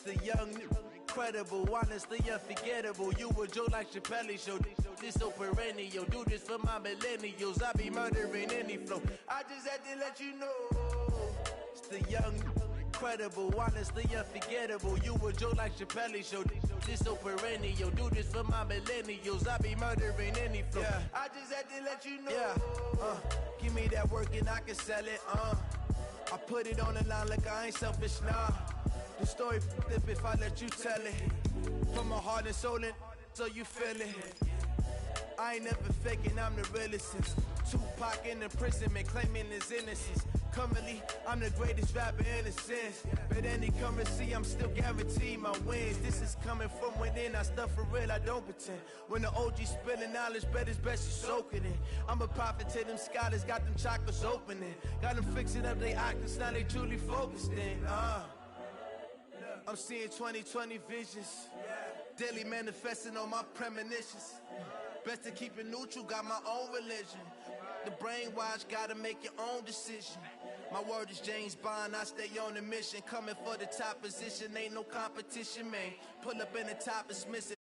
the young, incredible, honestly unforgettable. You a joke like Chappelle Show. This so perennial. Do this for my millennials. I be murdering any flow. I just had to let you know. It's the young, incredible, honestly unforgettable. You a joke like Chappelle Show. This so perennial. Do this for my millennials. I be murdering any flow. Yeah. I just had to let you know. Yeah. Give me that work and I can sell it. I put it on the line like I ain't selfish, nah. The story flip if I let you tell it. Put my heart and soul in, so you feel it. I ain't never faking, I'm the realest since Tupac in imprisonment, claiming his innocence. Currently, I'm the greatest rapper in a sense. But any currency, I'm still guaranteed my wins. This is coming from within, I stuff for real, I don't pretend. When the OG spilling knowledge, bet it's best you soak it in. I'm a prophet to them scholars, got them chakras opening. Got them fixing up their octaves, now they truly focused in. I'm seeing 2020 visions. Daily manifesting on my premonitions. Best to keep it neutral, got my own religion. The brainwash, gotta make your own decision. My word is James Bond, I stay on a mission. Coming for the top position, ain't no competition, man. Pull up in the top, it's missing.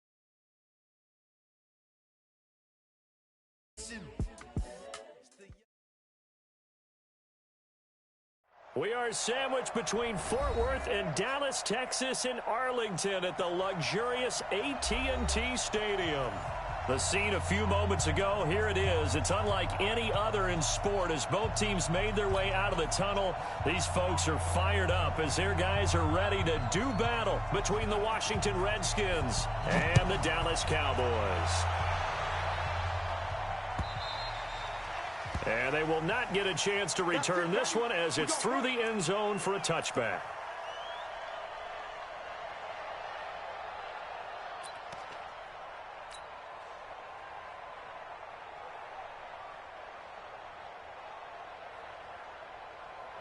We are sandwiched between Fort Worth and Dallas, Texas, and Arlington at the luxurious AT&T Stadium. The scene a few moments ago, here it is. It's unlike any other in sport as both teams made their way out of the tunnel. These folks are fired up as their guys are ready to do battle between the Washington Redskins and the Dallas Cowboys. And they will not get a chance to return this one as it's through the end zone for a touchback.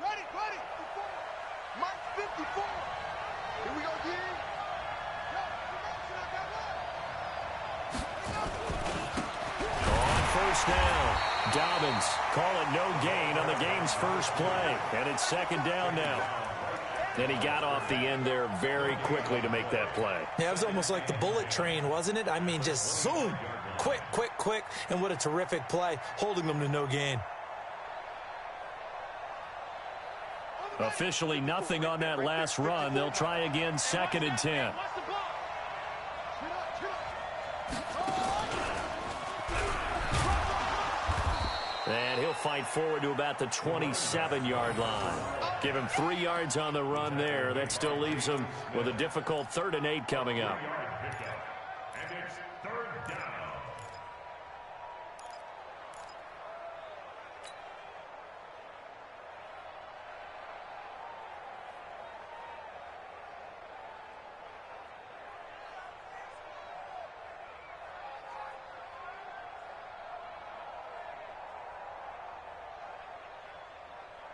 Ready. Mike 54. Here we go, D. On first down, Dobbins call it no gain on the game's first play. And it's second down now. And he got off the end there very quickly to make that play. Yeah, it was almost like the bullet train, wasn't it? I mean, just zoom. Quick. And what a terrific play, holding them to no gain. Officially nothing on that last run. They'll try again, 2nd and 10. And he'll fight forward to about the 27-yard line. Give him 3 yards on the run there. That still leaves him with a difficult 3rd and 8 coming up. And it's 3rd down.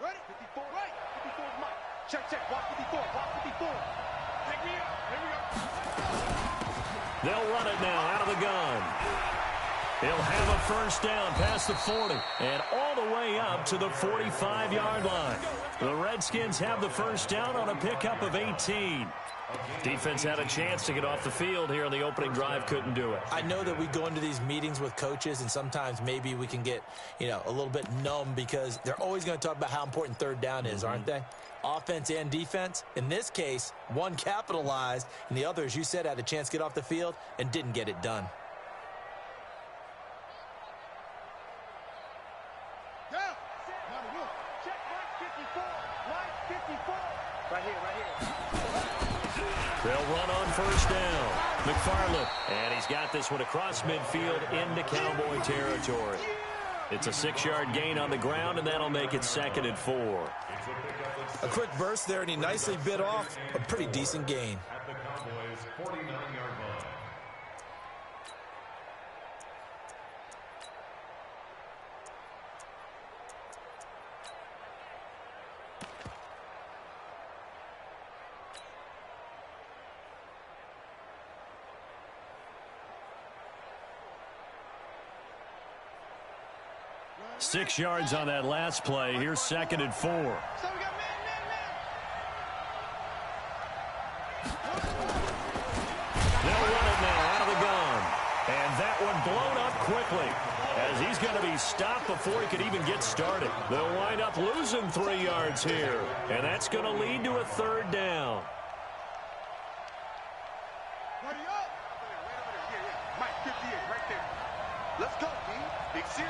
Ready? 54, right. 54 is Mike. Check. Block 54. Take me out. Here we go. They'll run it now out of the gun. He'll have a first down past the 40 and all the way up to the 45-yard line. The Redskins have the first down on a pickup of 18. Defense had a chance to get off the field here in the opening drive, couldn't do it. I know that we go into these meetings with coaches, and sometimes maybe we can get, a little bit numb because they're always going to talk about how important 3rd down is, aren't they? Offense and defense. In this case, one capitalized, and the other, as you said, had a chance to get off the field and didn't get it done. Check Mike 54. Right here. They'll run on first down. McFarland, and he's got this one across midfield into Cowboy territory. It's a 6-yard gain on the ground, and that'll make it 2nd and 4. A quick burst there, and he nicely bit off a pretty decent gain. At the Cowboys' 49-yard line. Six yards on that last play. Here's 2nd and 4. So we got man. he's stopped before he could even get started. They'll wind up losing 3 yards here, and that's going to lead to a 3rd down. Mike, 58, right there. Let's go, D. Big shit.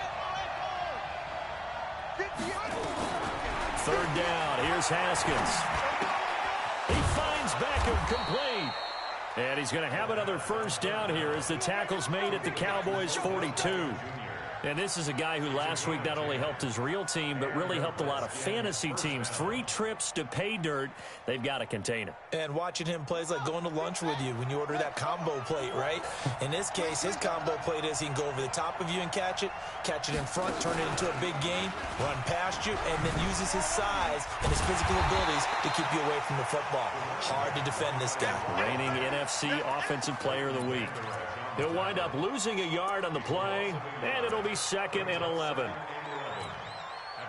3rd down. Here's Haskins. He finds Beckham complete. And he's going to have another 1st down here as the tackle's made at the Cowboys' 42. And this is a guy who last week not only helped his real team, but really helped a lot of fantasy teams. 3 trips to pay dirt. They've got to contain him. And watching him play is like going to lunch with you when you order that combo plate, right? In this case, his combo plate is he can go over the top of you and catch it in front, turn it into a big gain, run past you, and then uses his size and his physical abilities to keep you away from the football. Hard to defend this guy. Reigning NFC Offensive Player of the Week. He'll wind up losing a yard on the play, and it'll be 2nd and 11. At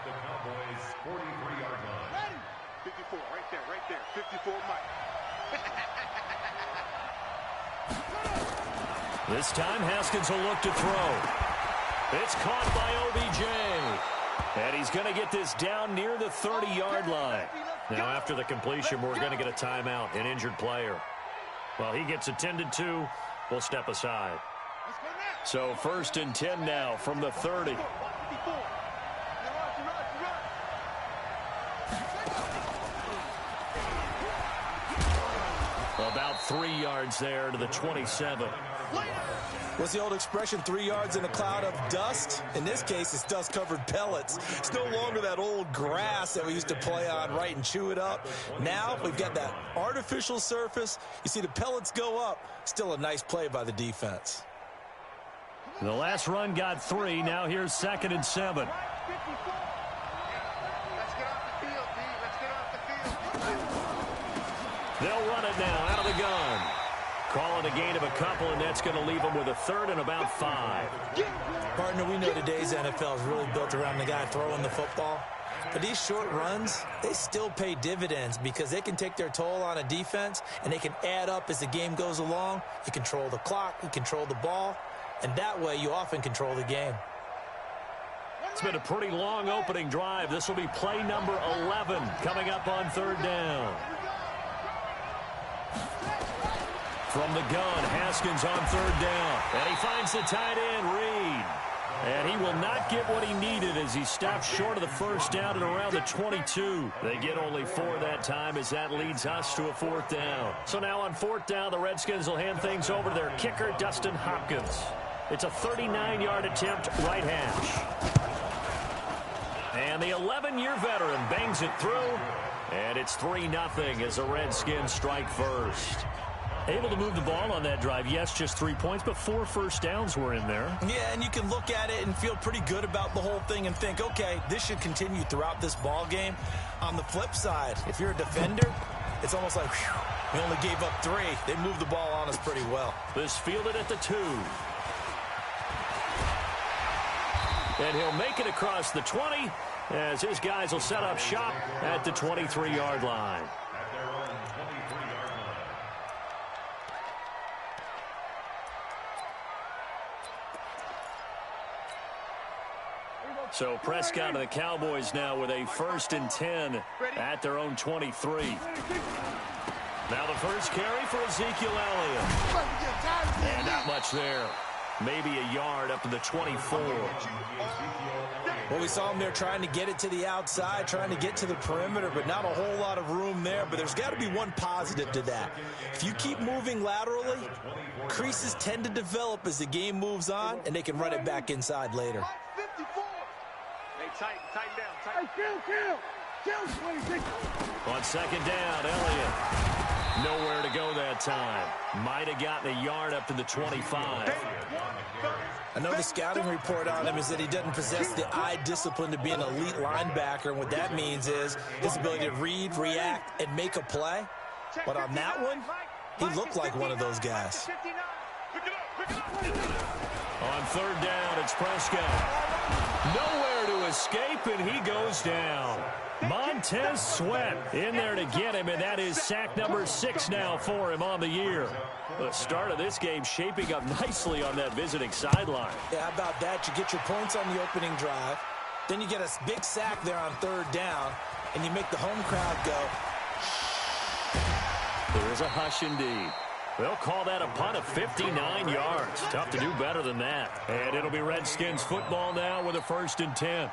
the Cowboys' 43-yard line. 54, right there. 54, Mike. This time, Haskins will look to throw. It's caught by OBJ. And he's going to get this down near the 30-yard line. Now, after the completion, we're going to get a timeout, an injured player. Well, he gets attended to. We'll step aside. So 1st and 10 now from the 30. About 3 yards there to the 27. What's the old expression, 3 yards in a cloud of dust? In this case, it's dust-covered pellets. It's no longer that old grass that we used to play on, right, and chew it up. Now we've got that artificial surface. You see the pellets go up. Still a nice play by the defense. The last run got 3. Now here's 2nd and 7. Let's get off the field, D. Let's get off the field. They'll run it now out of the gun. Calling a gain of a couple, and that's going to leave them with a 3rd and about 5. Partner, we know today's NFL is really built around the guy throwing the football. But these short runs, they still pay dividends because they can take their toll on a defense, and they can add up as the game goes along. You control the clock, you control the ball, and that way you often control the game. It's been a pretty long opening drive. This will be play number 11 coming up on 3rd down. From the gun, Haskins on 3rd down. And he finds the tight end, Reed. And he will not get what he needed as he stopped short of the 1st down at around the 22. They get only 4 that time as that leads us to a 4th down. So now on 4th down, the Redskins will hand things over to their kicker, Dustin Hopkins. It's a 39-yard attempt, right hash. And the 11-year veteran bangs it through. And it's 3-0 as the Redskins strike first. Able to move the ball on that drive. Yes, just 3 points, but 4 first downs were in there. Yeah, and you can look at it and feel pretty good about the whole thing and think, okay, this should continue throughout this ball game. On the flip side, if you're a defender, it's almost like, whew, we only gave up 3. They moved the ball on us pretty well. This fielded at the 2. And he'll make it across the 20 as his guys will set up shop at the 23-yard line. At their own 23-yard line. So Prescott and the Cowboys now with a 1st and 10 at their own 23. Now the first carry for Ezekiel Elliott. And not much there. Maybe a yard up to the 24. Well, we saw him there trying to get it to the outside, trying to get to the perimeter, but not a whole lot of room there. But there's got to be one positive to that. If you keep moving laterally, creases tend to develop as the game moves on, and they can run it back inside later. 54. Hey, tighten down. Kill, 26. On 2nd down, Elliott. Nowhere to go that time. Might have gotten a yard up to the 25. I know the scouting report on him is that he doesn't possess the eye discipline to be an elite linebacker, and what that means is his ability to read, react, and make a play. But on that one, he looked like one of those guys. On 3rd down, it's Prescott. Nowhere to escape, and he goes down. Montez Sweat in there to get him, and that is sack number 6 now for him on the year. The start of this game shaping up nicely on that visiting sideline. Yeah, how about that? You get your points on the opening drive, then you get a big sack there on 3rd down, and you make the home crowd go. There is a hush indeed. They'll call that a punt of 59 yards. Tough to do better than that. And it'll be Redskins football now with a 1st and 10.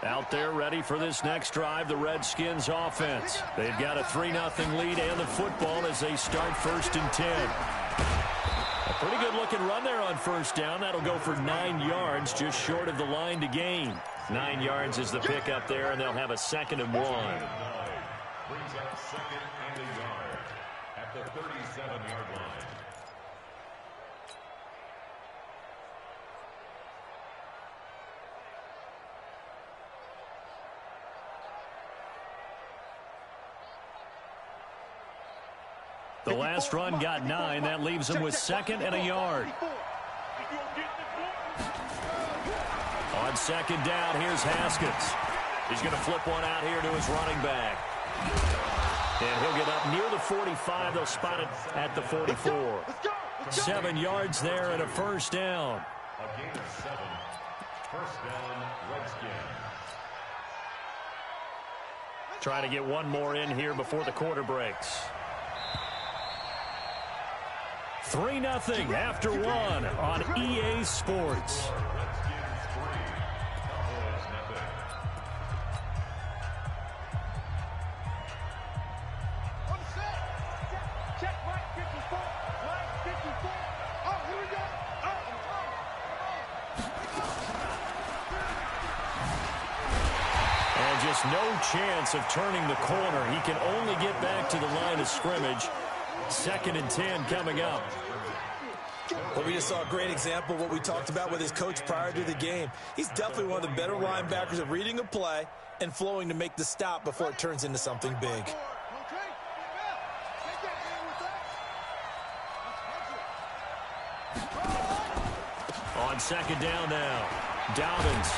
Out there ready for this next drive, the Redskins offense. They've got a 3-0 lead and the football as they start 1st and 10. A pretty good looking run there on 1st down. That'll go for 9 yards, just short of the line to gain. 9 yards is the pick up there, and they'll have a 2nd and 1. Brings up 2nd and a yard at the 37-yard line. The last run got 9. That leaves him with 2nd and a yard. On 2nd down, here's Haskins. He's going to flip one out here to his running back. And he'll get up near the 45. They'll spot it at the 44. 7 yards there and a 1st down. A gain of 7. 1st down, Redskins. Trying to get one more in here before the quarter breaks. 3-0 after 1 on EA Sports. And just no chance of turning the corner. He can only get back to the line of scrimmage. 2nd and 10 coming up. Well, we just saw a great example of what we talked about with his coach prior to the game. He's definitely one of the better linebackers at reading a play and flowing to make the stop before it turns into something big. On 2nd down now, Dobbins.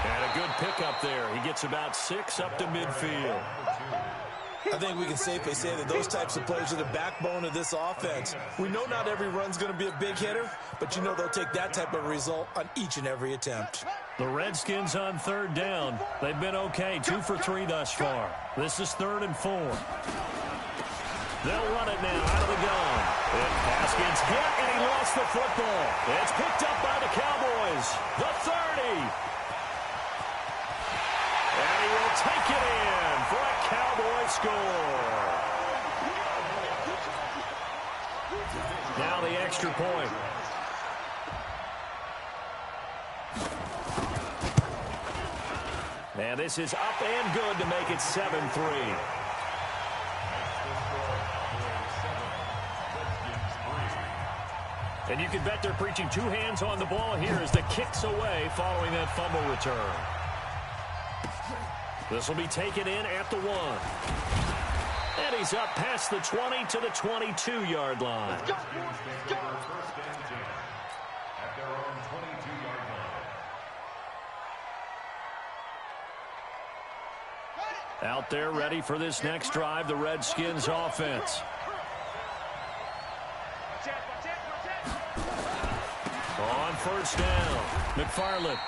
And a good pickup there. He gets about 6 up to midfield. I think we can safely say that those types of plays are the backbone of this offense. We know not every run's going to be a big hitter, but you know they'll take that type of result on each and every attempt. The Redskins on 3rd down. They've been okay, 2 for 3 thus far. This is 3rd and 4. They'll run it now out of the gun. And Haskins hit, and he lost the football. It's picked up by the Cowboys. The 30. And he will take it in for a Cowboy score. Now the extra point. And this is up and good to make it 7-3. And you can bet they're preaching 2 hands on the ball here as the kick's away following that fumble return. This will be taken in at the 1. And he's up past the 20 to the 22-yard line. Out there ready for this next drive, the Redskins offense. On 1st down, McFarland.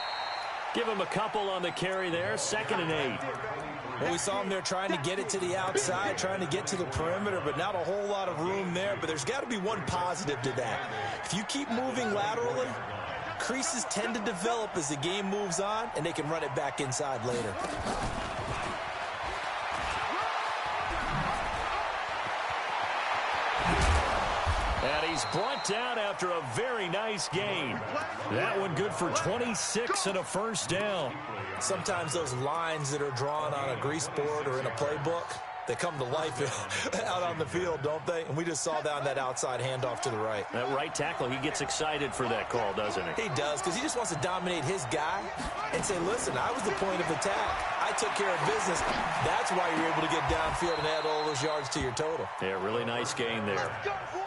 Give him a couple on the carry there, 2nd and 8. Well, we saw him there trying to get it to the outside, trying to get to the perimeter, but not a whole lot of room there. But there's got to be one positive to that. If you keep moving laterally, creases tend to develop as the game moves on, and they can run it back inside later. And he's brought down after a very nice gain. That one good for 26 and a 1st down. Sometimes those lines that are drawn on a grease board or in a playbook, they come to life out on the field, don't they? And we just saw that on that outside handoff to the right. That right tackle, he gets excited for that call, doesn't he? He does, because he just wants to dominate his guy and say, listen, I was the point of attack. I took care of business. That's why you're able to get downfield and add all those yards to your total. Yeah, really nice gain there.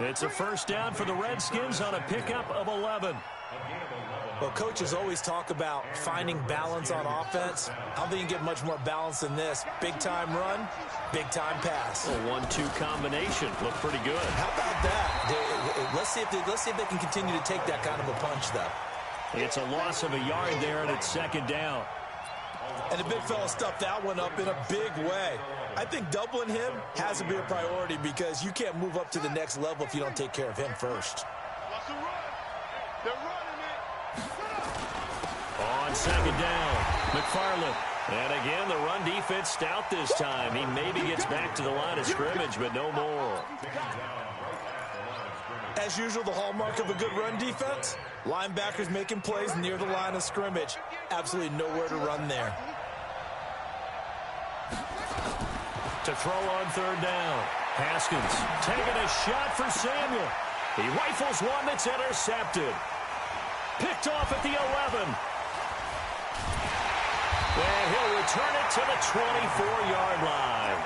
It's a 1st down for the Redskins on a pickup of 11. A gain of 11 Well, coaches always talk about finding balance on offense. I don't think you can get much more balance than this. Big-time run, big-time pass. A 1-2 combination. Looked pretty good. How about that? Let's see if they can continue to take that kind of a punch, though. It's a loss of a yard there, and it's second down. And the big fella stuffed that one up in a big way. I think doubling him has to be a priority because you can't move up to the next level if you don't take care of him first. On second down, McFarland. And again, the run defense stout this time. He maybe gets back to the line of scrimmage, but no more. As usual, the hallmark of a good run defense, linebackers making plays near the line of scrimmage. Absolutely nowhere to run there. To throw on third down. Haskins taking a shot for Samuel. He rifles one that's intercepted. Picked off at the 11. And he'll return it to the 24-yard line.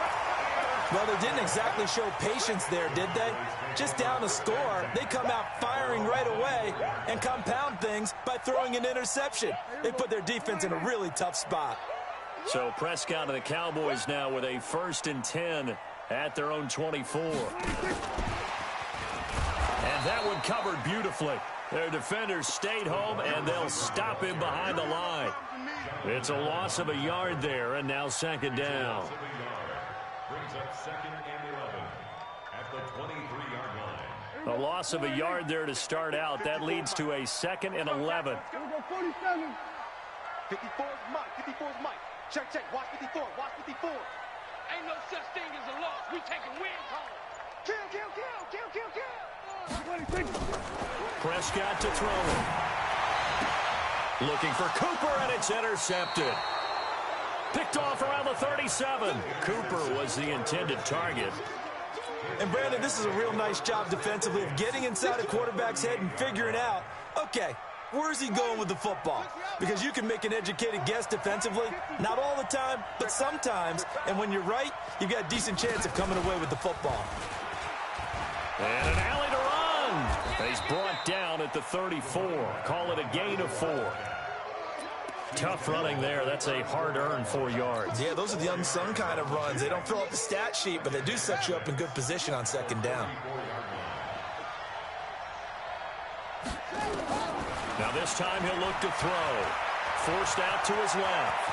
Well, they didn't exactly show patience there, did they? Just down a score, they come out firing right away and compound things by throwing an interception. They put their defense in a really tough spot. So Prescott and the Cowboys now with a 1st and 10 at their own 24. And that one covered beautifully. Their defenders stayed home, and they'll stop him behind the line. It's a loss of a yard there, and now second down. Brings up 2nd and 11 at the 23-yard line. A loss of a yard there to start out. That leads to a 2nd and 11. 54 is Mike. 54 is Mike. Check, check. Watch 54. Watch 54. Ain't no such thing as a loss. We taking wins home. Kill, kill, kill, kill, kill, kill. Prescott to throw. Looking for Cooper, and it's intercepted. Picked off around the 37. Cooper was the intended target. And, Brandon, this is a real nice job defensively of getting inside a quarterback's head and figuring out, okay, where's he going with the football? Because you can make an educated guess defensively, not all the time, but sometimes. And when you're right, you've got a decent chance of coming away with the football. And an alley to run. He's brought down at the 34. Call it a gain of 4. Tough running there. That's a hard-earned 4 yards. Yeah, those are the unsung kind of runs. They don't fill up the stat sheet, but they do set you up in good position on second down. Now this time he'll look to throw. Forced out to his left.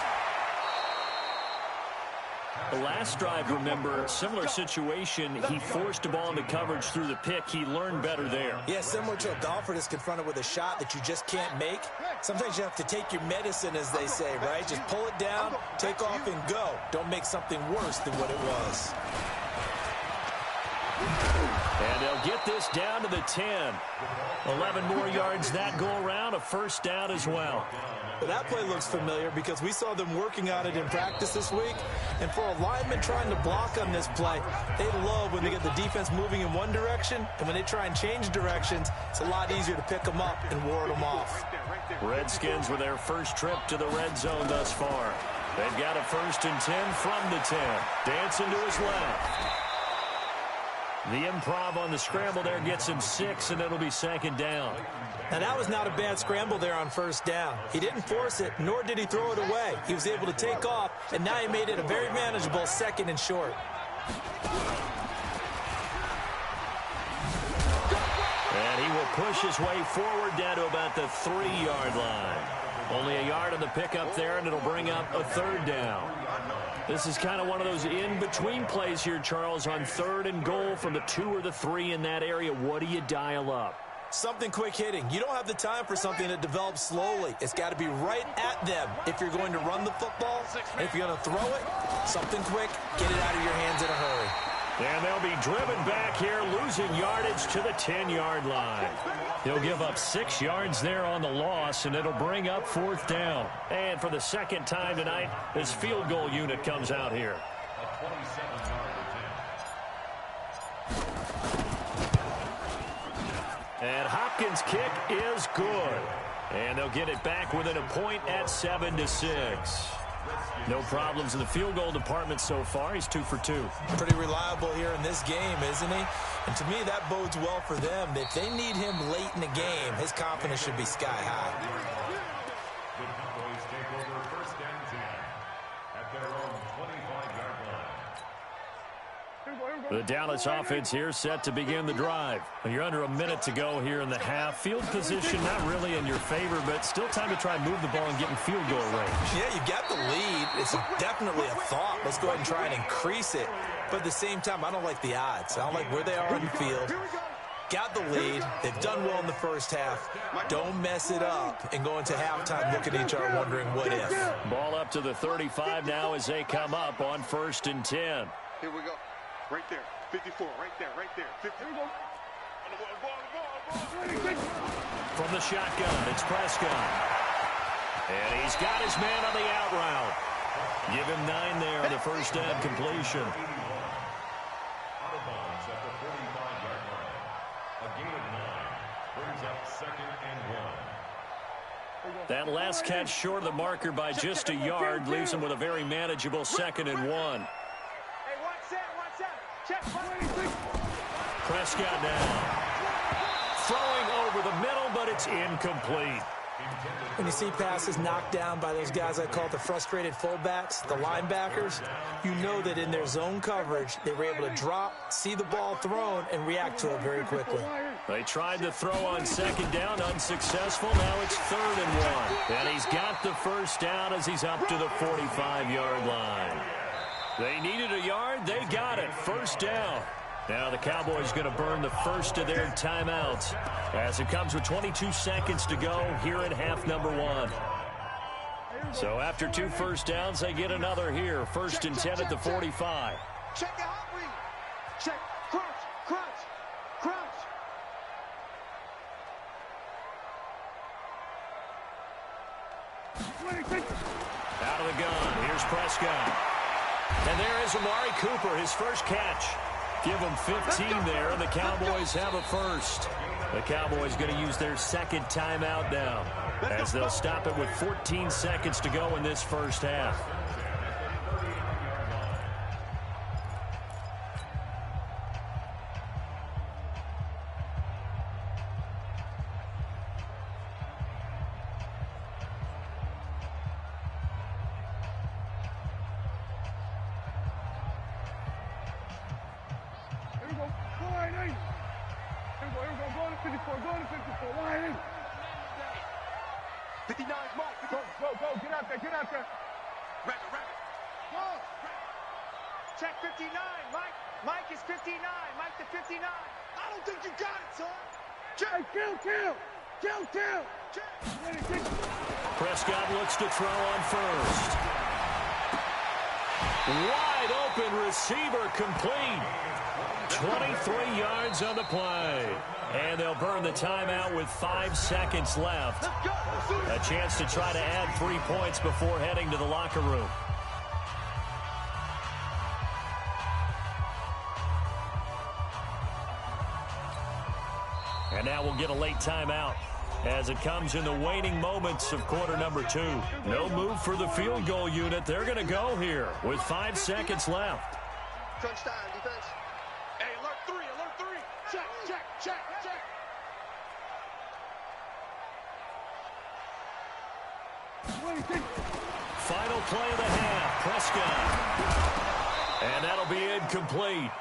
The last drive, remember, similar situation. He forced the ball into coverage through the pick. He learned better there. Yeah, similar to a golfer that's confronted with a shot that you just can't make. Sometimes you have to take your medicine, as they say, right? Just pull it down, take off, and go. Don't make something worse than what it was. And they'll get this down to the 10. 11 more yards that go around, a first down as well. But that play looks familiar because we saw them working on it in practice this week. And for a lineman trying to block on this play, they love when they get the defense moving in one direction. And when they try and change directions, it's a lot easier to pick them up and ward them off. Redskins with their first trip to the red zone thus far. They've got a 1st and 10 from the 10. Dancing to his left. The improv on the scramble there gets him 6, and it'll be second down. Now, that was not a bad scramble there on first down. He didn't force it, nor did he throw it away. He was able to take off, and now he made it a very manageable 2nd and short. And he will push his way forward down to about the 3-yard line. Only a yard on the pickup there, and it'll bring up a 3rd down. This is kind of one of those in-between plays here, Charles, on 3rd and goal from the 2 or the 3 in that area. What do you dial up? Something quick hitting. You don't have the time for something that develops slowly. It's got to be right at them if you're going to run the football. And if you're going to throw it, something quick, get it out of your hands in a hurry. And they'll be driven back here, losing yardage to the 10-yard line. He'll give up 6 yards there on the loss, and it'll bring up 4th down. And for the second time tonight, this field goal unit comes out here. A 27-yard attempt. And Hopkins' kick is good. And they'll get it back within a point at 7-6. No problems in the field goal department so far. He's 2 for 2. Pretty reliable here in this game, isn't he? And to me, that bodes well for them. If they need him late in the game, his confidence should be sky high. The Cowboys take over 1st and 10 at their own 25-yard line. The Dallas offense here set to begin the drive. You're under a minute to go here in the half. Field position not really in your favor, but still time to try and move the ball and get in field goal range. Yeah, you got the lead. It's definitely a thought. Let's go ahead and try and increase it. But at the same time, I don't like the odds. I don't like where they are on the field. Got the lead. They've done well in the first half. Don't mess it up and go into halftime looking at each other wondering what if. Ball up to the 35 now as they come up on 1st and 10. Here we go. Right there. 54. Right there. 50. Here we go. From the shotgun, it's Prescott. And he's got his man on the out route. Give him 9 there on the first down completion. Out of bounds at the 45-yard line. A gain of 9 brings up 2nd and 1. That last catch short of the marker by just a yard leaves him with a very manageable 2nd and 1. Prescott now. Throwing over the middle, but it's incomplete. When you see passes knocked down by those guys I call the frustrated fullbacks, the linebackers, you know that in their zone coverage, they were able to drop, see the ball thrown, and react to it very quickly. They tried to throw on 2nd down, unsuccessful. Now it's 3rd and 1. And he's got the first down as he's up to the 45-yard line. They needed a yard. They got it. 1st down. Now the Cowboys going to burn the first of their timeouts as it comes with 22 seconds to go here in half number 1. So after 2 first downs, they get another here. 1st and 10 at the 45. Check the hot read. Check. Crunch. Out of the gun. Here's Prescott. And there is Amari Cooper, his first catch. Give him 15 there, and the Cowboys have a first. The Cowboys going to use their 2nd timeout now as they'll stop it with 14 seconds to go in this first half. Check 59, Mike. Mike is 59. Mike to 59. I don't think you got it, son. Check. Kill. Check. Prescott looks to throw on 1st. Wide open receiver complete. 23 yards on the play. And they'll burn the timeout with 5 seconds left. A chance to try to add 3 points before heading to the locker room. And now we'll get a late timeout as it comes in the waning moments of quarter number 2. No move for the field goal unit. They're going to go here with 5 seconds left. Crunch time, defense. Hey, alert 3. Check. Final play of the half, Prescott. And that'll be incomplete.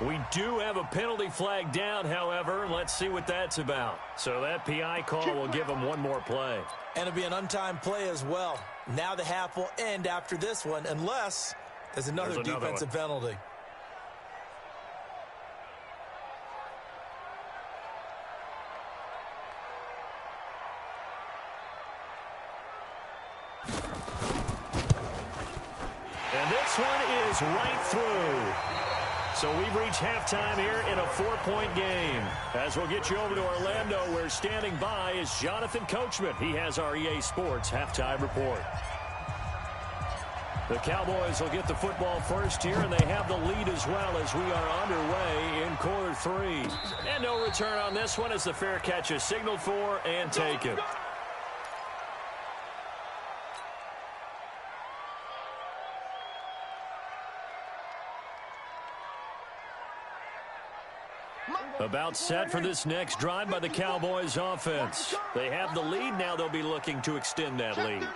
We do have a penalty flag down, however. Let's see what that's about. So that PI call will give them one more play. And it'll be an untimed play as well. Now the half will end after this one, unless there's another defensive penalty. And this one is right through. So we've reached halftime here in a 4-point game. As we'll get you over to Orlando, where standing by is Jonathan Coachman. He has our EA Sports halftime report. The Cowboys will get the football first here, and they have the lead as well as we are underway in quarter 3. And no return on this one as the fair catch is signaled for and taken. About set for this next drive by the Cowboys offense. They have the lead. Now they'll be looking to extend that lead.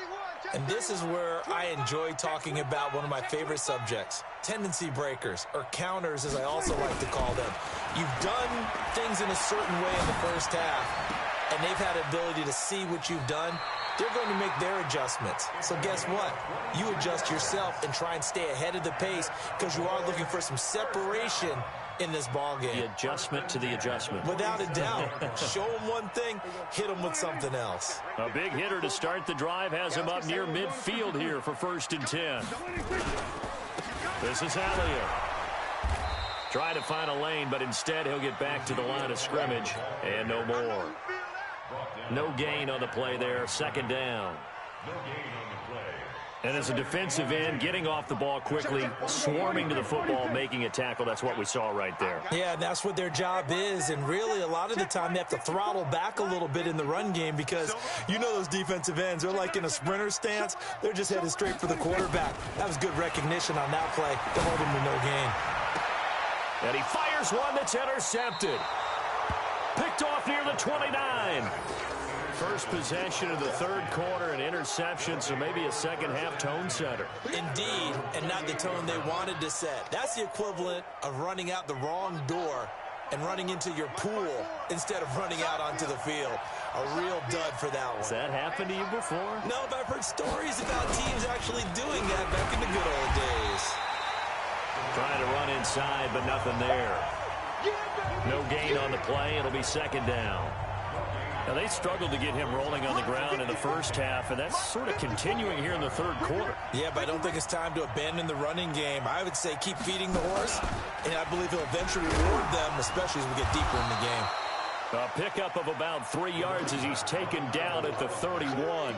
And this is where I enjoy talking about one of my favorite subjects, tendency breakers, or counters as I also like to call them. You've done things in a certain way in the first half, and they've had the ability to see what you've done. They're going to make their adjustments. So guess what? You adjust yourself and try and stay ahead of the pace because you are looking for some separation in this ball game. The adjustment to the adjustment. Without a doubt. Show them one thing, hit them with something else. A big hitter to start the drive has him up near midfield here for 1st and 10. This is Elliott. Try to find a lane, but instead he'll get back to the line of scrimmage, and no more. No gain on the play there, 2nd down. And as a defensive end, getting off the ball quickly, swarming to the football, making a tackle, that's what we saw right there. Yeah, that's what their job is, and really a lot of the time they have to throttle back a little bit in the run game because you know those defensive ends, they're like in a sprinter stance. They're just headed straight for the quarterback. That was good recognition on that play to hold him to no gain. And he fires one that's intercepted. Picked off near the 29. First possession of the 3rd quarter, an interception, so maybe a second-half tone setter. Indeed, and not the tone they wanted to set. That's the equivalent of running out the wrong door and running into your pool instead of running out onto the field. A real dud for that one. Has that happened to you before? No, but I've heard stories about teams actually doing that back in the good old days. Trying to run inside, but nothing there. No gain on the play. It'll be 2nd down. Now, they struggled to get him rolling on the ground in the first half, and that's sort of continuing here in the 3rd quarter. Yeah, but I don't think it's time to abandon the running game. I would say keep feeding the horse, and I believe he'll eventually reward them, especially as we get deeper in the game. A pickup of about 3 yards as he's taken down at the 31.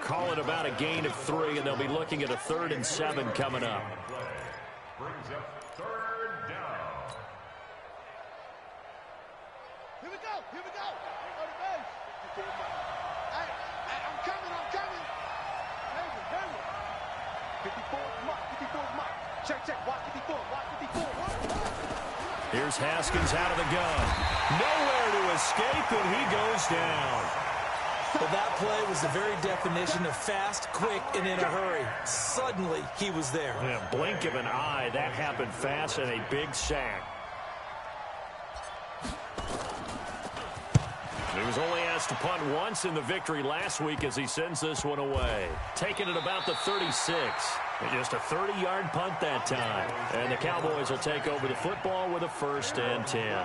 Call it about a gain of 3, and they'll be looking at a 3rd and 7 coming up. Brings up 3rd down. Here we go. Here we go. On the base. Hey, I'm coming. Hang it. 54's Mike. Check. Watch 54. Here's Haskins out of the gun. Nowhere to escape, and he goes down. Well, that play was the very definition of fast, quick, and in a hurry. Suddenly, he was there. In a blink of an eye, that happened fast, and a big sack. He was only asked to punt once in the victory last week as he sends this one away. Taking it about the 36. Just a 30-yard punt that time. And the Cowboys will take over the football with a 1st and 10.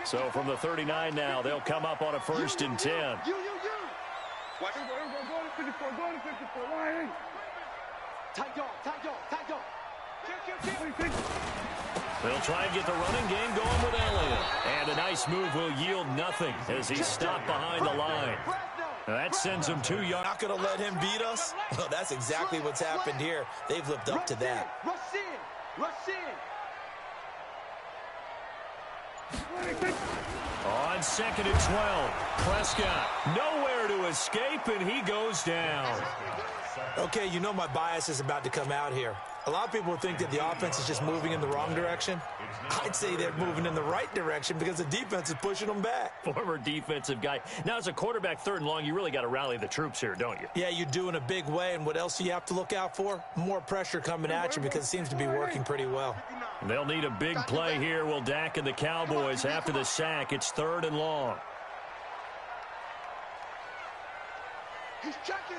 So from the 39 now, they'll come up on a 1st and 10. You. Watch. Go to 54. Line. Tight dog. Kill. They'll try and get the running game going with Elliott. And a nice move will yield nothing as he's stopped behind the line. Now that sends him 2 yards. Not going to let him beat us? Well, that's exactly what's happened here. They've lived up to that. Rush in. On 2nd and 12, Prescott nowhere to escape, and he goes down. Okay, you know my bias is about to come out here. A lot of people think that the offense is just moving in the wrong direction. I'd say they're moving in the right direction because the defense is pushing them back. Former defensive guy. Now, as a quarterback 3rd and long, you really got to rally the troops here, don't you? Yeah, you do in a big way, and what else do you have to look out for? More pressure coming at you because it seems to be working pretty well. They'll need a big play here, will Dak and the Cowboys. After the sack, it's 3rd and long. He's checking.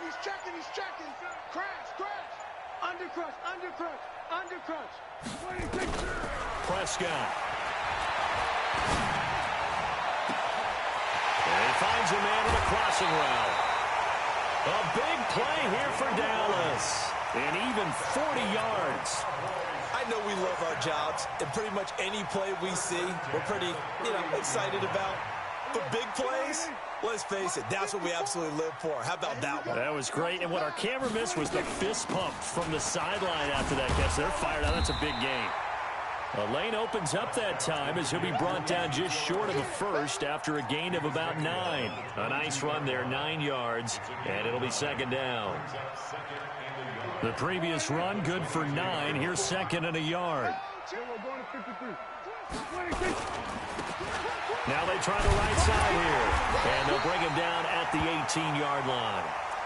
Crash. Undercrush. Prescott. And he finds a man in a crossing route. A big play here for Dallas. And even 40 yards. I know we love our jobs, and pretty much any play we see, we're pretty, excited about. But big plays, let's face it, that's what we absolutely live for. How about that one? That was great. And what our camera missed was the fist pump from the sideline after that catch. They're fired out. That's a big gain. A lane opens up that time as he'll be brought down just short of a 1st after a gain of about 9. A nice run there, 9 yards, and it'll be 2nd down. The previous run, good for 9. Here's 2nd and a yard. Now they try the right side here. And they'll bring him down at the 18-yard line.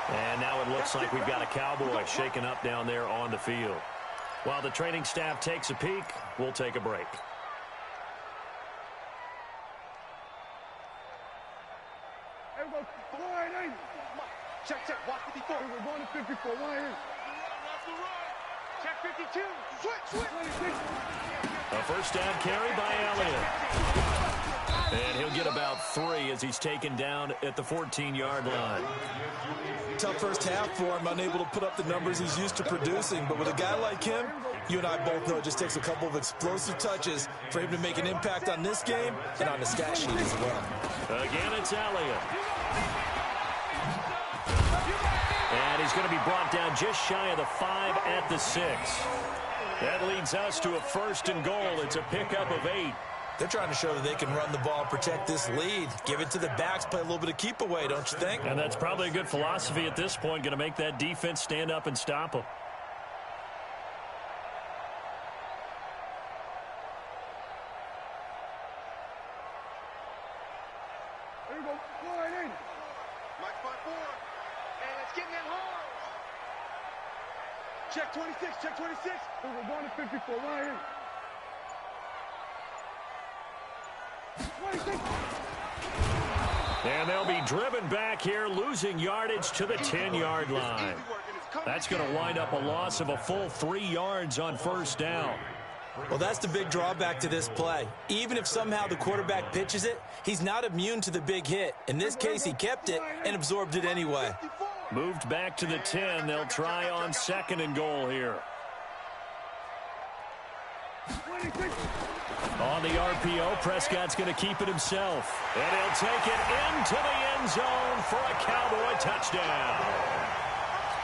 And now it looks like we've got a Cowboy shaken up down there on the field. While the training staff takes a peek, we'll take a break. Check, watch 54. We're going to 54, right here. Check 52. Switch. A first down carry by Elliott. And he'll get about 3 as he's taken down at the 14-yard line. Tough first half for him, unable to put up the numbers he's used to producing. But with a guy like him, you and I both know it just takes a couple of explosive touches for him to make an impact on this game and on the stat sheet as well. Again, it's Elliott. And he's going to be brought down just shy of the 5 at the 6. That leads us to a 1st and goal. It's a pickup of 8. They're trying to show that they can run the ball, protect this lead, give it to the backs, play a little bit of keep away, don't you think? And that's probably a good philosophy at this point, going to make that defense stand up and stop them. There you go. Go right in. Mike 5-4. And it's getting in hard. Check 26. We're going to 54, right here. And they'll be driven back here, losing yardage to the 10-yard line. That's going to wind up a loss of a full 3 yards on first down. Well, that's the big drawback to this play. Even if somehow the quarterback pitches it, he's not immune to the big hit. In this case, he kept it and absorbed it anyway. Moved back to the 10. They'll try on 2nd and goal here. On the RPO, Prescott's going to keep it himself. And he'll take it into the end zone for a Cowboy touchdown.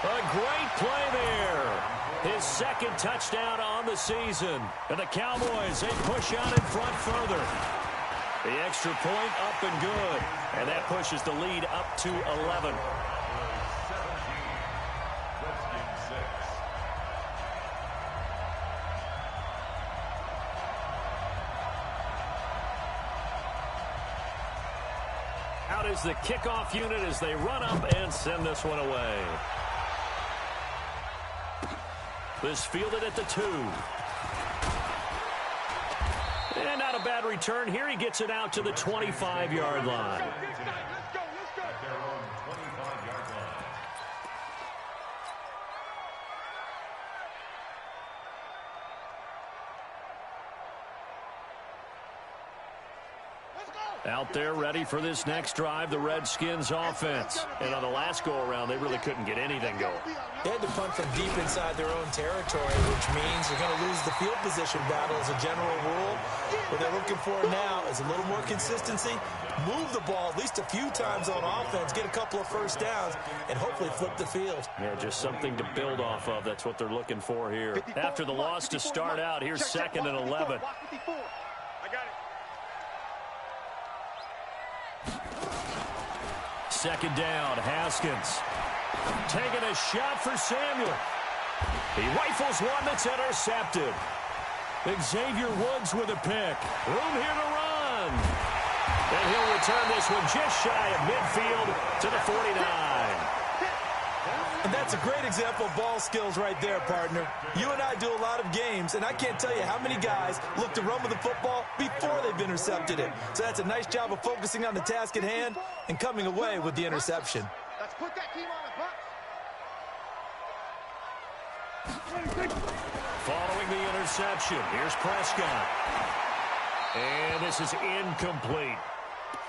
A great play there. His 2nd touchdown on the season. And the Cowboys, they push out in front further. The extra point up and good. And that pushes the lead up to 11. Out is the kickoff unit as they run up and send this one away. This fielded at the 2. And not a bad return here. He gets it out to the 25-yard line. Let's go. Their own 25-yard line. Out there ready for this next drive, the Redskins offense. And on the last go-around, they really couldn't get anything going. They had to punt from deep inside their own territory, which means they're going to lose the field position battle as a general rule. What they're looking for now is a little more consistency, move the ball at least a few times on offense, get a couple of first downs, and hopefully flip the field. Yeah, just something to build off of. That's what they're looking for here. After the loss to start out, here's 2nd and 11. I got it. 2nd down, Haskins. Taking a shot for Samuel. He rifles one that's intercepted. Xavier Woods with a pick. Room here to run. And he'll return this one just shy of midfield to the 49. And that's a great example of ball skills right there, partner. You and I do a lot of games, and I can't tell you how many guys look to run with the football before they've intercepted it. So that's a nice job of focusing on the task at hand and coming away with the interception. Let's put that team on the bus. Following the interception, here's Prescott. And this is incomplete.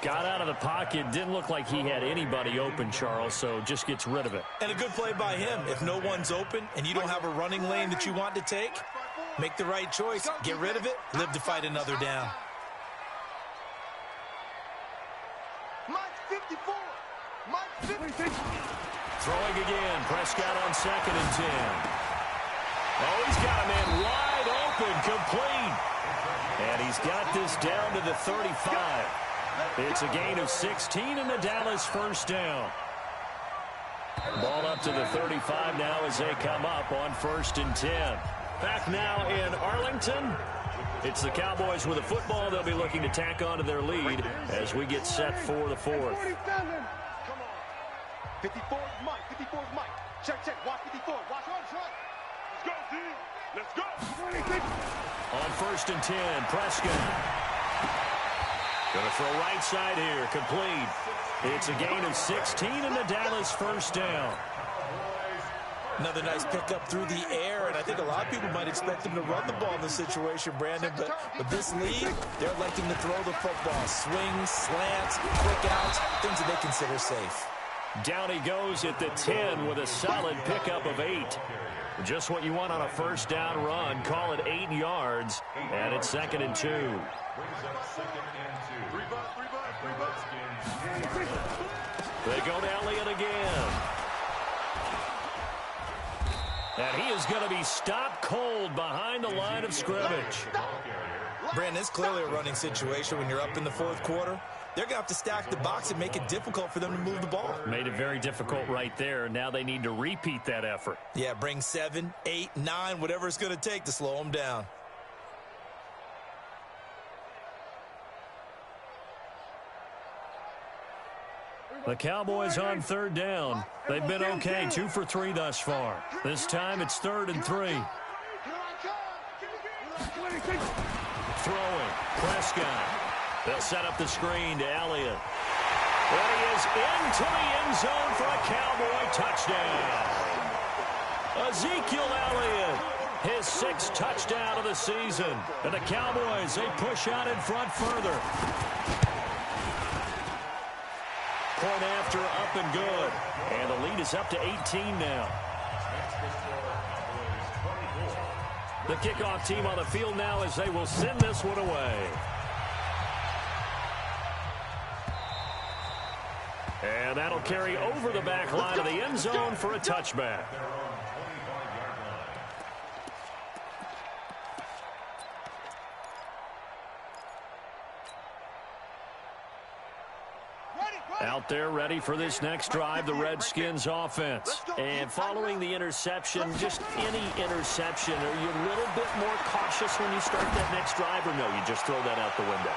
Got out of the pocket, didn't look like he had anybody open, Charles, so just gets rid of it. And a good play by him. If no one's open and you don't have a running lane that you want to take, make the right choice, get rid of it, live to fight another down. Mike 54. Mike 54. Throwing again, Prescott on 2nd and 10. Oh, he's got a man wide open, complete. And he's got this down to the 35. It's a gain of 16 and the Dallas first down. Ball up to the 35 now as they come up on 1st and 10. Back now in Arlington. It's the Cowboys with the football. They'll be looking to tack on to their lead as we get set for the fourth. Come on. 54 is Mike. 54 is Mike. Check. Watch 54. Watch on front. Let's go, D. Let's go. On 1st and 10, Prescott. Gonna throw right side here. Complete. It's a gain of 16 and the Dallas first down. Another nice pickup through the air, and I think a lot of people might expect him to run the ball in this situation, Brandon, but with this lead, they're electing to throw the football. Swings, slants, quick outs, things that they consider safe. Down he goes at the 10 with a solid pickup of 8. Just what you want on a first down run. Call it 8 yards, and it's 2nd and 2. They go to Elliott again. And he is going to be stopped cold behind the line of scrimmage. Brandon, it's clearly a running situation when you're up in the 4th quarter. They're going to have to stack the box and make it difficult for them to move the ball. Made it very difficult right there. Now they need to repeat that effort. Yeah, bring 7, 8, 9, whatever it's going to take to slow them down. The Cowboys on 3rd down. They've been okay, 2 for 3 thus far. This time it's 3rd and 3. Throwing, Prescott. They'll set up the screen to Elliott. And he is into the end zone for a Cowboy touchdown. Ezekiel Elliott, his 6th touchdown of the season. And the Cowboys, they push out in front further. Point after, up and good. And the lead is up to 18 now. The kickoff team on the field now as they will send this one away. And that'll carry over the back line of the end zone for a touchback. Out there ready for this next drive, the Redskins offense. And following the interception, just any interception, are you a little bit more cautious when you start that next drive, or no, you just throw that out the window?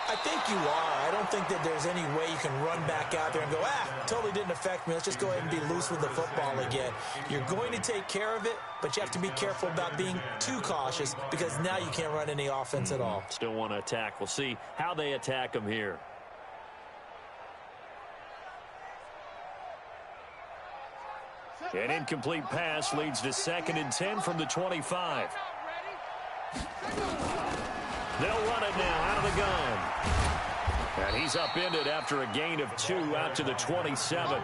I think you are. I don't think that there's any way you can run back out there and go, totally didn't affect me. Let's just go ahead and be loose with the football again. You're going to take care of it, but you have to be careful about being too cautious because now you can't run any offense at all. Still want to attack. We'll see how they attack them here. An incomplete pass leads to 2nd and 10 from the 25. They'll run it now out of the gun. And he's upended after a gain of 2 out to the 27.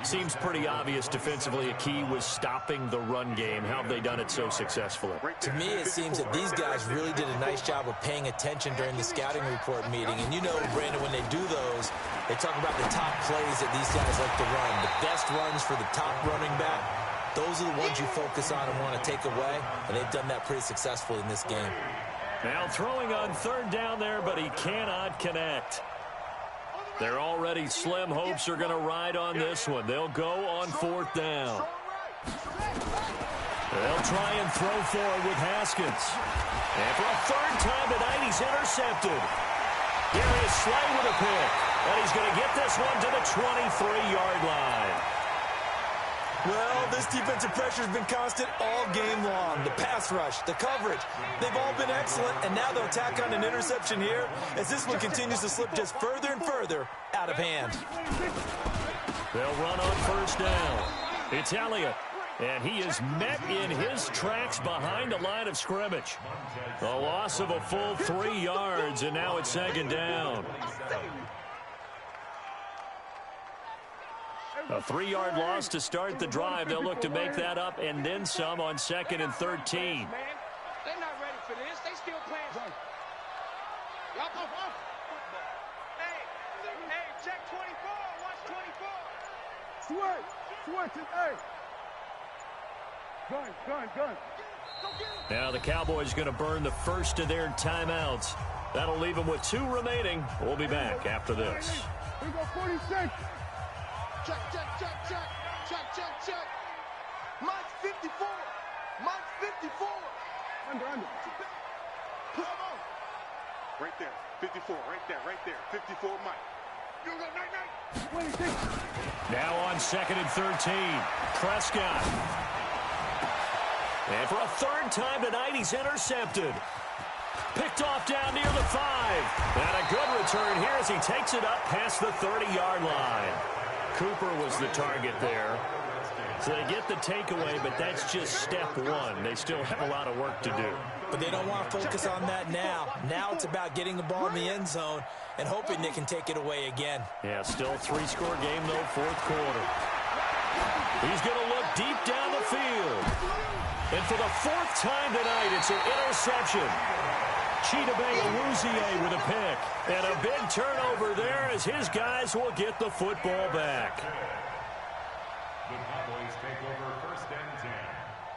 Seems pretty obvious defensively a key was stopping the run game. How have they done it so successfully? To me, it seems that these guys really did a nice job of paying attention during the scouting report meeting. And you know, Brandon, when they do those, they talk about the top plays that these guys like to run. The best runs for the top running back. Those are the ones you focus on and want to take away. And they've done that pretty successfully in this game. Now throwing on 3rd down there, but he cannot connect. Their already slim hopes are going to ride on this one. They'll go on 4th down. They'll try and throw forward with Haskins. And for a 3rd time tonight, he's intercepted. Darius Slay with a pick. And he's going to get this one to the 23-yard line. Well, this defensive pressure has been constant all game long. The pass rush, the coverage, they've all been excellent, and now they'll tack on an interception here as this one continues to slip just further and further out of hand. They'll run on 1st down. It's Elliott, and he is met in his tracks behind the line of scrimmage. A loss of a full 3 yards, and now it's 2nd down. A 3-yard loss to start the drive. They'll look to make that up and then some on 2nd and 13. They're not ready for this. They still playing. Y'all go off. Hey, check 24. Watch 24. Switch, hey. Gun. Now the Cowboys going to burn the first of their timeouts. That'll leave them with 2 remaining. We'll be back after this. We go 46. Check. Mike's 54. Under. Right there, 54, right there, 54, Mike. You go, night. Now on 2nd and 13, Prescott. And for a third time tonight, he's intercepted. Picked off down near the 5. And a good return here as he takes it up past the 30-yard line. Cooper was the target there. So they get the takeaway, but that's just step one. They still have a lot of work to do. But they don't want to focus on that now. Now it's about getting the ball in the end zone and hoping they can take it away again. Yeah, still a 3-score game, though, 4th quarter. He's going to look deep down the field. And for the 4th time tonight, it's an interception. Chidobe Awuzie with a pick. And a big turnover there as his guys will get the football back. The Cowboys take over 1st and 10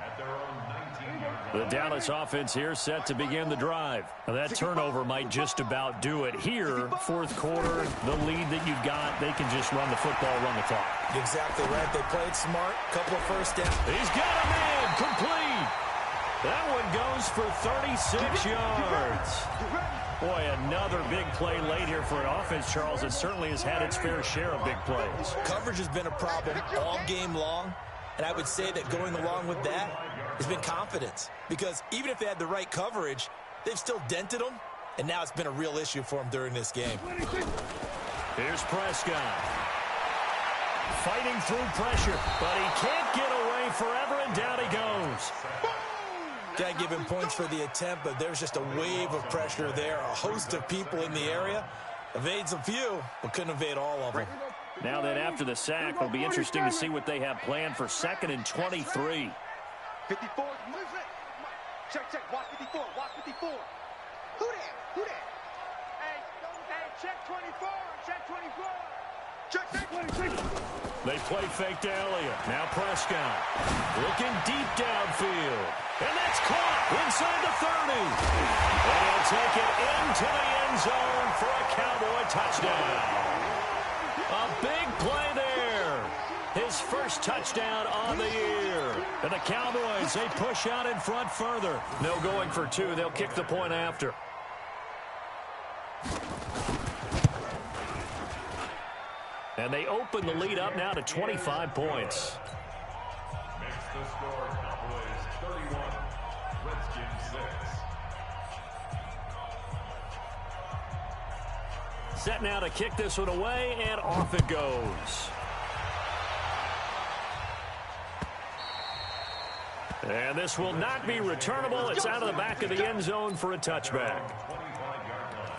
at their own 19-yard line. The Dallas offense here set to begin the drive. Now that turnover might just about do it. Here, 4th quarter, the lead that you've got, they can just run the football, run the clock. Exactly right. They played smart. Couple of first downs. He's got a man complete. That one goes for 36 yards. Boy, another big play late here for an offense, Charles. It certainly has had its fair share of big plays. Coverage has been a problem all game long, and I would say that going along with that has been confidence. Because even if they had the right coverage, they've still dented them, and now it's been a real issue for them during this game. Here's Prescott. Fighting through pressure, but he can't get away forever, and down he goes. Got to give him points for the attempt, but there's just a wave of pressure there. A host of people in the area. Evades a few, but couldn't evade all of them. Now then, after the sack, it'll be interesting to see what they have planned for 2nd and 23. 54, move it. Check, watch 54, watch 54. Who that? Hey, check 24, check 24. Check. They play fake to Elliott. Now Prescott looking deep downfield. And that's caught inside the 30. And he'll take it into the end zone for a Cowboy touchdown. A big play there. His first touchdown on the year. And the Cowboys, they push out in front further. No going for 2. They'll kick the point after. And they open the lead up now to 25 points. Makes the score Cowboys 31, Redskins 6. Set now to kick this one away, and off it goes. And this will not be returnable. It's out of the back of the end zone for a touchback. 25-yard line.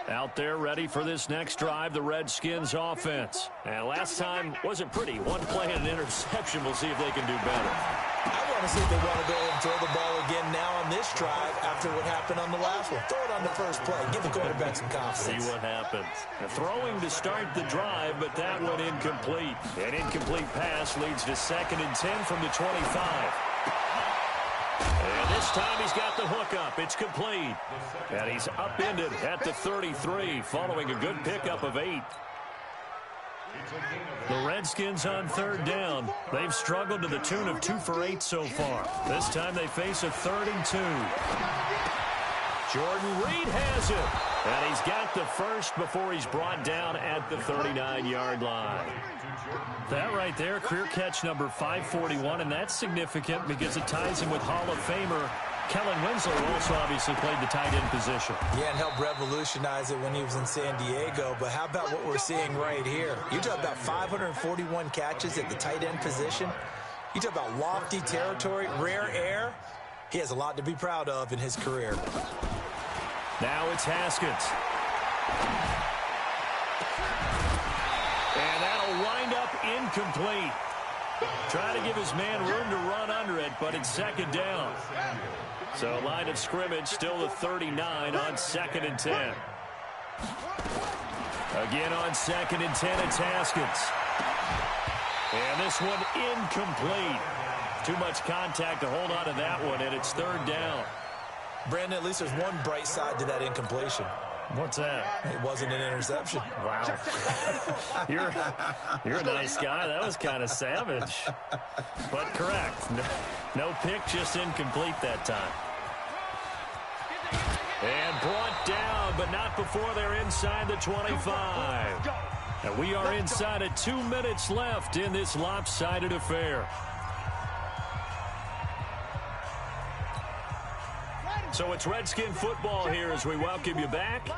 Out there ready for this next drive, the Redskins offense. And last time wasn't pretty. One play and an interception. We'll see if they can do better. I want to see if they want to go ahead and throw the ball again now on this drive after what happened on the last one. Throw it on the first play. Give the quarterback some confidence. See what happens. Throwing to start the drive, but that one incomplete. An incomplete pass leads to 2nd and 10 from the 25. And this time he's got the hook up. It's complete. And he's upended at the 33 following a good pickup of 8. The Redskins on 3rd down. They've struggled to the tune of 2 for 8 so far. This time they face a 3rd and 2. Jordan Reed has it. And he's got the first before he's brought down at the 39-yard line. That right there, career catch number 541, and that's significant because it ties him with Hall of Famer Kellen Winslow, who also obviously played the tight end position. Yeah, and helped revolutionize it when he was in San Diego. But how about what we're seeing right here? You talk about 541 catches at the tight end position. You talk about lofty territory, rare air. He has a lot to be proud of in his career. Now it's Haskins. And that'll wind up incomplete. Trying to give his man room to run under it, but it's 2nd down. So line of scrimmage still the 39 on 2nd and 10. Again on 2nd and 10, it's Haskins. And this one incomplete. Too much contact to hold on to that one, and it's 3rd down. Brandon, at least there's one bright side to that incompletion. What's that? It wasn't an interception. Wow. You're a nice guy. That was kind of savage. But correct. No pick, just incomplete that time. And brought down, but not before they're inside the 25. And we are inside of 2 minutes left in this lopsided affair. So it's Redskin football here as we welcome you back.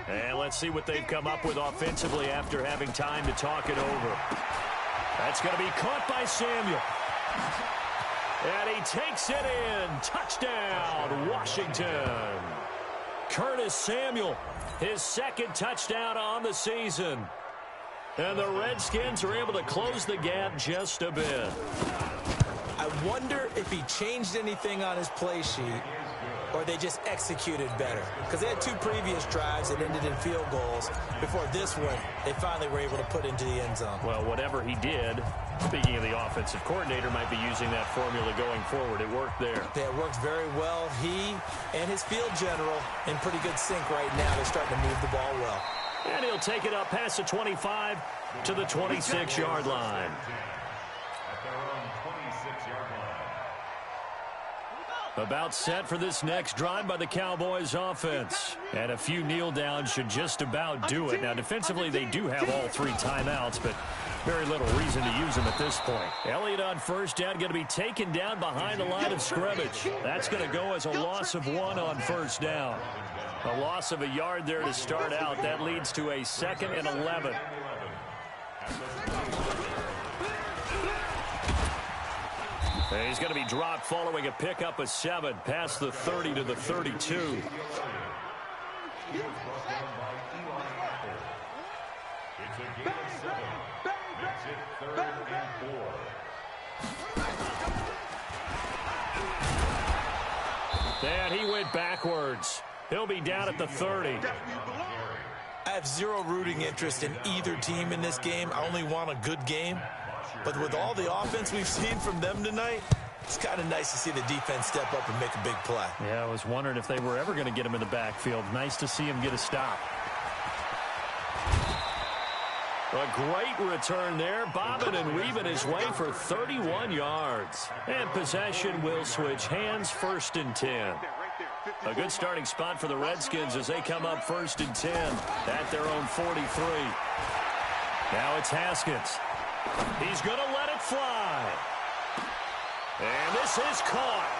And let's see what they've come up with offensively after having time to talk it over. That's going to be caught by Samuel. And he takes it in. Touchdown, Washington. Curtis Samuel, his second touchdown on the season. And the Redskins are able to close the gap just a bit. I wonder if he changed anything on his play sheet or they just executed better. Because they had 2 previous drives that ended in field goals. Before this one, they finally were able to put into the end zone. Well, whatever he did, speaking of the offensive coordinator, might be using that formula going forward. It worked there. Yeah, it worked very well. He and his field general in pretty good sync right now. They're starting to move the ball well. And he'll take it up past the 25 to the 26-yard line. At their own 26-yard line. About set for this next drive by the Cowboys offense. And a few kneel downs should just about do it. Now, defensively, they do have all 3 timeouts, but very little reason to use them at this point. Elliott on first down, going to be taken down behind the line of scrimmage. That's going to go as a loss of 1 on first down. A loss of a yard there to start out. That leads to a 2nd and 11. And he's going to be dropped following a pickup of 7 past the 30 to the 32. It's a gain of 7. Makes it 3rd and 4. And he went backwards. He'll be down at the 30. I have zero rooting interest in either team in this game. I only want a good game. But with all the offense we've seen from them tonight, it's kind of nice to see the defense step up and make a big play. Yeah, I was wondering if they were ever going to get him in the backfield. Nice to see him get a stop. A great return there, bobbing and weaving his way for 31 yards. And possession will switch hands, 1st and 10. A good starting spot for the Redskins as they come up 1st and 10 at their own 43. Now it's Haskins. He's going to let it fly. And this is caught.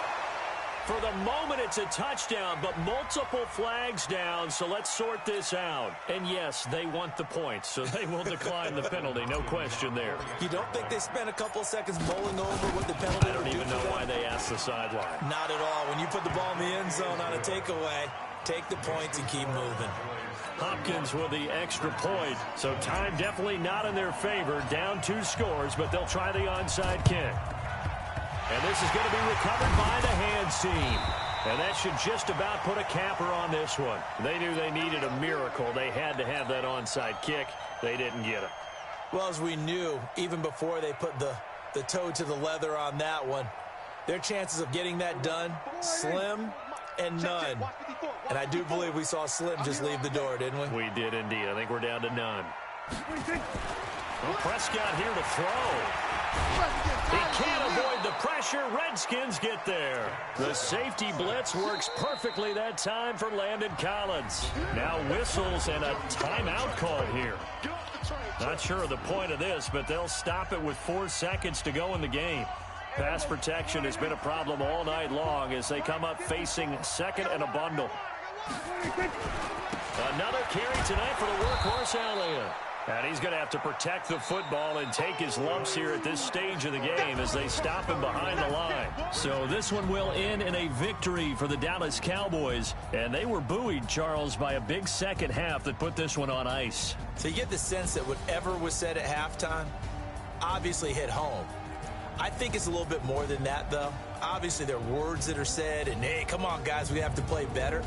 For the moment, it's a touchdown, but multiple flags down, so let's sort this out. And yes, they want the points, so they will decline the penalty, no question there. You don't think they spent a couple of seconds mulling over what the penalty I don't even know why they asked the sideline. Not at all. When you put the ball in the end zone on a takeaway, take the points and keep moving. Hopkins with the extra point, so time definitely not in their favor. Down 2 scores, but they'll try the onside kick. And this is going to be recovered by the hands team. And that should just about put a capper on this one. They knew they needed a miracle. They had to have that onside kick. They didn't get it. Well, as we knew, even before they put the toe to the leather on that one, their chances of getting that done, slim and none. And I do believe we saw Slim just leave the door, didn't we? We did indeed. I think we're down to none. Well, Prescott here to throw. He can't avoid the pressure. Redskins get there. The safety blitz works perfectly that time for Landon Collins. Now whistles and a timeout call here. Not sure of the point of this, but they'll stop it with 4 seconds to go in the game. Pass protection has been a problem all night long as they come up facing 2nd and a bundle. Another carry tonight for the workhorse Elliott. And he's going to have to protect the football and take his lumps here at this stage of the game as they stop him behind the line. So this one will end in a victory for the Dallas Cowboys. And they were buoyed, Charles, by a big second half that put this one on ice. So you get the sense that whatever was said at halftime obviously hit home. I think it's a little bit more than that, though. Obviously, there are words that are said, and, hey, come on, guys, we have to play better.